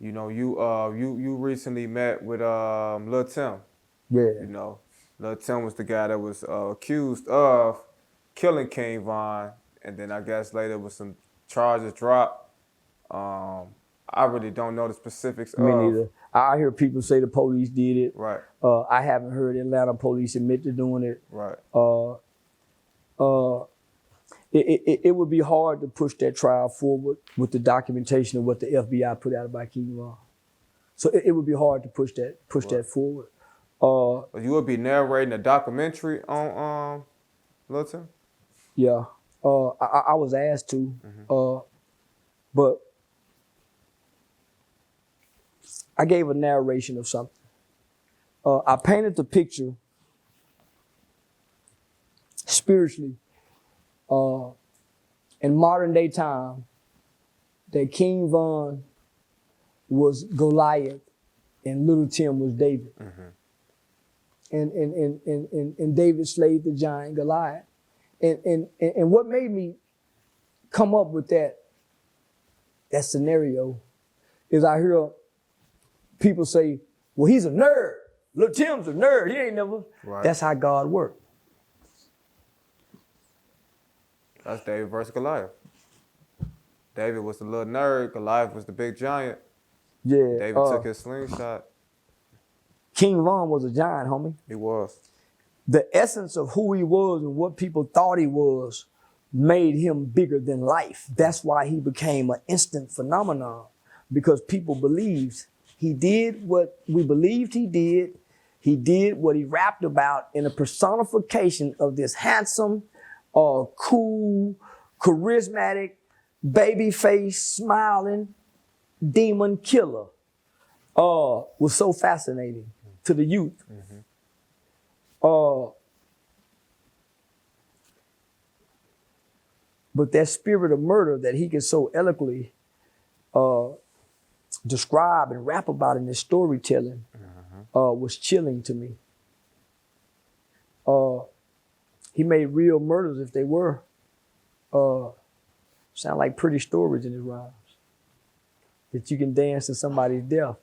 You know, you recently met with Lul Tim. Yeah. You know, Lul Tim was the guy that was accused of killing King Von, and then I guess later was some charges dropped. I really don't know the specifics Me of. neither. I hear people say the police did it. Right. I haven't heard Atlanta police admit to doing it. Right. It would be hard to push that trial forward with the documentation of what the FBI put out about King Von. So it would be hard to push that forward. You would be narrating a documentary on Lul Tim? Yeah. I was asked to, but I gave a narration of something. I painted the picture spiritually in modern day time that King Von was Goliath and Lul Tim was David. And David slayed the giant Goliath. And what made me come up with that scenario is I hear people say, well, he's a nerd. Lul Tim's a nerd. He ain't never. Right. That's how God works. That's David versus Goliath. David was the little nerd. Goliath was the big giant. Yeah. David took his slingshot. King Von was a giant, homie. He was. The essence of who he was and what people thought he was made him bigger than life. That's why he became an instant phenomenon, because people believed he did what we believed he did. He did what he rapped about in a personification of this handsome, cool, charismatic, baby face, smiling demon killer. Was so fascinating to the youth. But that spirit of murder that he could so eloquently describe and rap about in his storytelling was chilling to me. He made real murders, if they were, sound like pretty stories in his rhymes. That you can dance to somebody's death.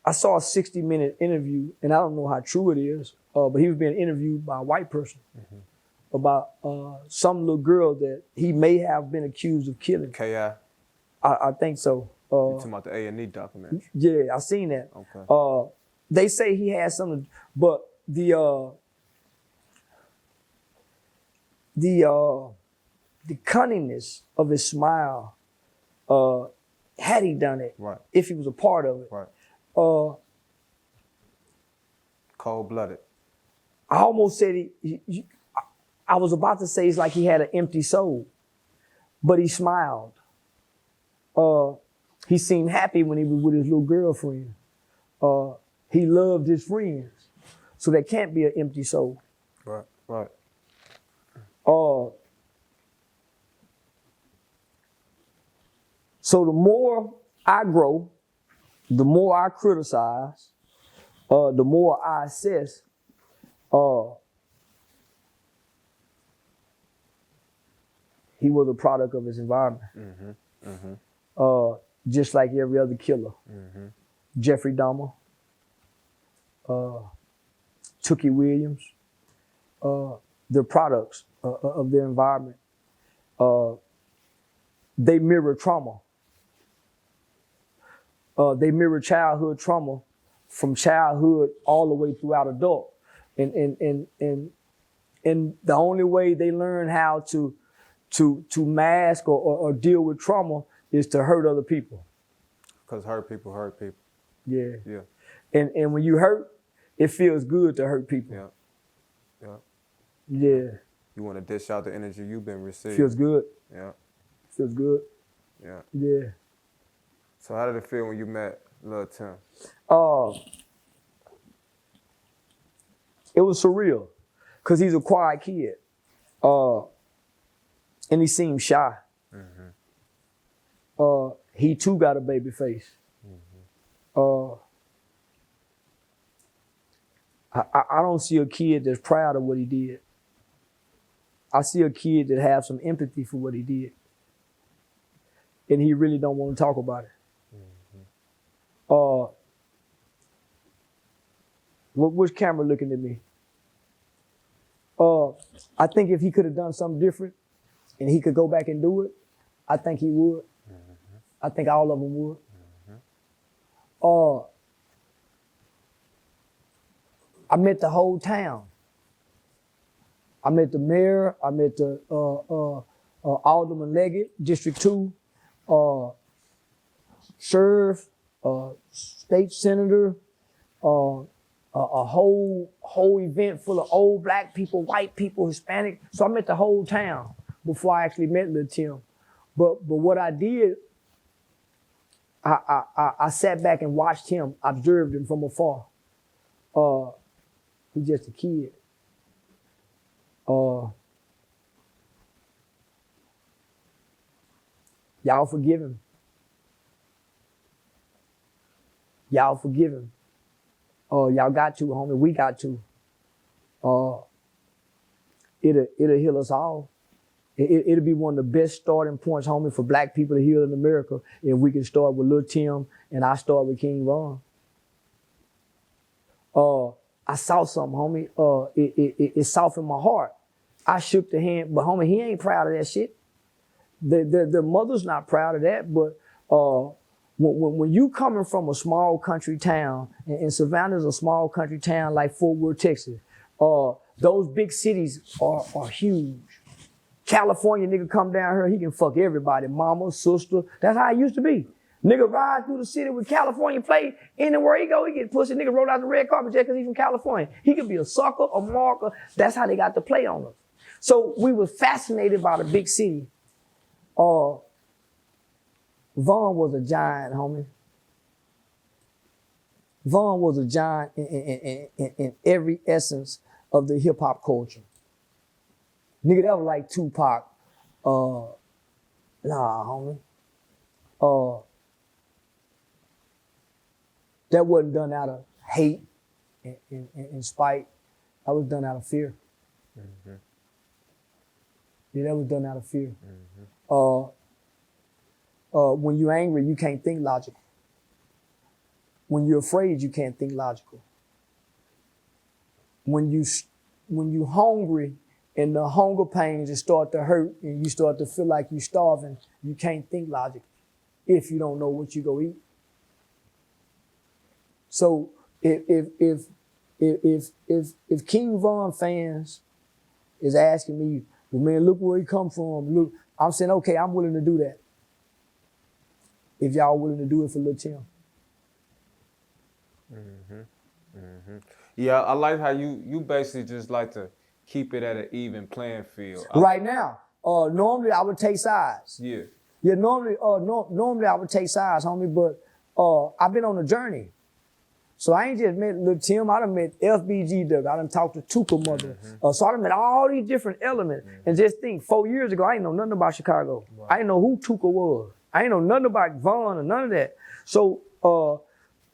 I saw a 60-minute interview, and I don't know how true it is, but he was being interviewed by a white person about some little girl that he may have been accused of killing. K.I. I think so. You talking about the A&E documentary? Yeah, I seen that. Okay. They say he had something, but the cunningness of his smile, had he done it, right, if he was a part of it, right, cold-blooded. I almost said I was about to say it's like he had an empty soul, but he smiled. He seemed happy when he was with his little girlfriend. He loved his friends, so there can't be an empty soul. Right, right. So the more I grow, the more I criticize, the more I assess, he was a product of his environment. Just like every other killer. Jeffrey Dahmer, Tookie Williams, they're products of their environment. They mirror trauma. They mirror childhood trauma from childhood all the way throughout adult. And the only way they learn how to mask or deal with trauma is to hurt other people. Because hurt people hurt people. Yeah. Yeah. And when you hurt, it feels good to hurt people. Yeah. Yeah. Yeah. You want to dish out the energy you've been receiving. Feels good. Yeah. Feels good. Yeah. Yeah. So how did it feel when you met Lul Tim? It was surreal, because he's a quiet kid. And he seemed shy. He too got a baby face. I don't see a kid that's proud of what he did. I see a kid that has some empathy for what he did. and he really don't want to talk about it. Which camera looking at me? I think if he could have done something different and he could go back and do it, I think he would. I think all of them would. I met the whole town. I met the mayor. I met the Alderman Leggett, District 2, sheriff, state senator, a whole event full of old black people, white people, Hispanic. So I met the whole town before I actually met Lul Tim. But what I did, I sat back and watched him, observed him from afar. He's just a kid. Y'all forgive him. Y'all forgive him. Y'all got to, homie. We got to. It'll heal us all. It'll be one of the best starting points, homie, for black people to heal in America if we can start with Lul Tim and I start with King Von. I saw something, homie. It softened my heart. I shook the hand, but homie, he ain't proud of that shit. The mother's not proud of that, but when you coming from a small country town, and Savannah's a small country town like Fort Worth, Texas, those big cities are huge. California nigga come down here, he can fuck everybody, mama, sister. That's how it used to be. Nigga ride through the city with California plate. Anywhere he go, he get pussy. Nigga roll out the red carpet just because he's from California. He could be a sucker, a marker. That's how they got the play on us. So we were fascinated by the big city. Von was a giant, homie. Von was a giant in every essence of the hip hop culture. Nigga, that was like Tupac. Nah, homie. That wasn't done out of hate and spite. That was done out of fear. Mm-hmm. Yeah, that was done out of fear. Mm-hmm. When you're angry, you can't think logical. When you're afraid, you can't think logical. When you hungry and the hunger pains start to hurt and you start to feel like you're starving, you can't think logically if you don't know what you go eat. So if King Von fans is asking me, well, man, look where he come from. Look, I'm saying, okay, I'm willing to do that. If y'all willing to do it for Lul Tim. Mm-hmm. Mm-hmm. Yeah, I like how you basically just like to keep it at an even playing field. Right now, normally I would take sides. Yeah. Yeah, normally I would take sides, homie, but I've been on a journey. So I ain't just met Lul Tim, I done met FBG Doug, I done talked to Tuka mother. Mm-hmm. So I done met all these different elements. Mm-hmm. And just think, 4 years ago, I ain't know nothing about Chicago. Right. I didn't know who Tuka was. I ain't know nothing about Von or none of that. So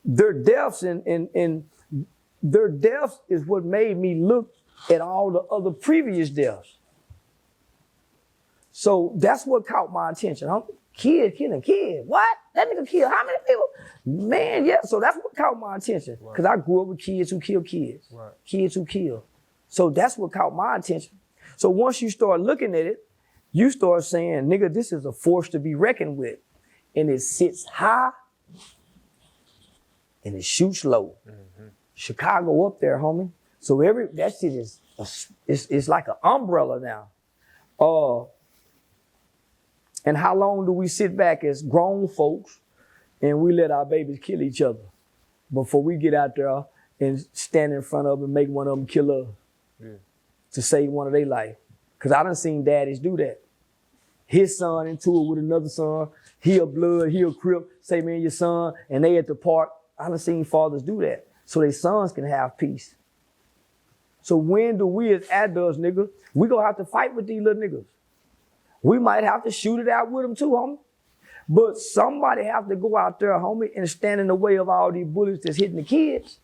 their deaths and their deaths is what made me look at all the other previous deaths. So that's what caught my attention. Kid killing kid. What? That nigga killed how many people? Man, yeah. So that's what caught my attention. Because I grew up with kids who kill kids. Right. Kids who kill. So that's what caught my attention. So once you start looking at it, you start saying, nigga, this is a force to be reckoned with. And it sits high and it shoots low. Mm-hmm. Chicago up there, homie. So that shit is it's like an umbrella now. And how long do we sit back as grown folks and we let our babies kill each other before we get out there and stand in front of them and make one of them kill us to save one of their life? Because I done seen daddies do that. His son into it with another son. He a blood, he a crip. Say, man, your son, and they at the park. I done seen fathers do that so their sons can have peace. So when do we as adults, nigga, we gonna have to fight with these little niggas. We might have to shoot it out with them too, homie. But somebody have to go out there, homie, and stand in the way of all these bullets that's hitting the kids.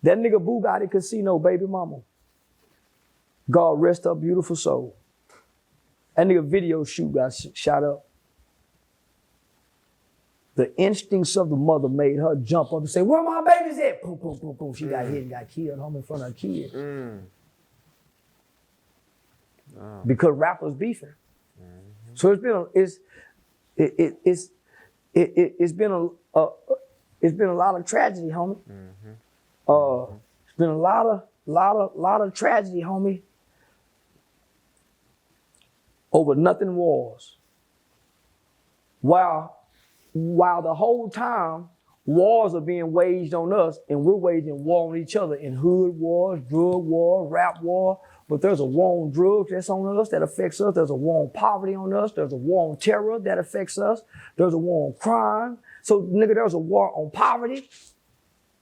That nigga Bugatti Casino baby mama. God rest her beautiful soul. That nigga video shoot got shot up. The instincts of the mother made her jump up and say, "Where my babies at?" Boom, boom, boom, boom. She got hit and got killed home in front of her kids. Because rappers beefing. So it's been a lot of tragedy, homie. It's been a lot of tragedy, homie. Over nothing wars. While the whole time wars are being waged on us and we're waging war on each other in hood wars, drug war, rap war. But there's a war on drugs that's on us that affects us. There's a war on poverty on us. There's a war on terror that affects us. There's a war on crime. So, nigga, there's a war on poverty.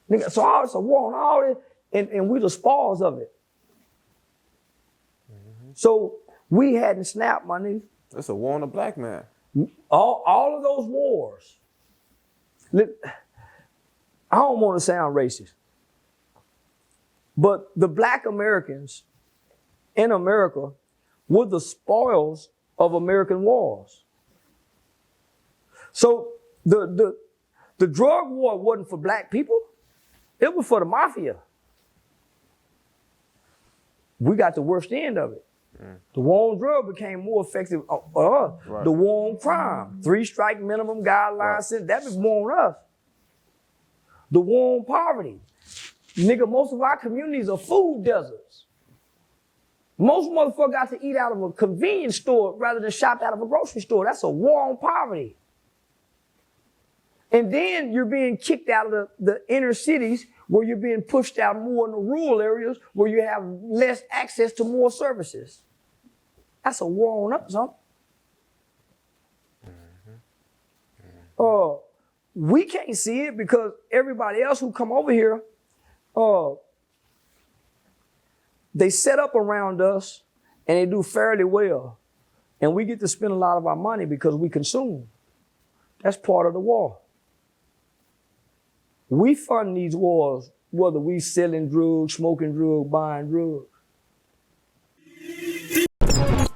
Nigga, so it's a war on all this, and we the spoils of it. So we hadn't snapped, my nigga. That's a war on a black man. All of those wars. I don't want to sound racist, but the black Americans in America were the spoils of American wars. So the drug war wasn't for black people. It was for the mafia. We got the worst end of it. The war on drug became more effective. Right. The war on crime, 3-strike minimum guidelines, that was more on us. The war on poverty. Nigga, most of our communities are food deserts. Most motherfuckers got to eat out of a convenience store rather than shop out of a grocery store. That's a war on poverty. And then you're being kicked out of the inner cities where you're being pushed out more in the rural areas where you have less access to more services. That's a war on us, huh? We can't see it because everybody else who come over here, they set up around us and they do fairly well. And we get to spend a lot of our money because we consume. That's part of the war. We fund these wars, whether we selling drugs, smoking drugs, buying drugs.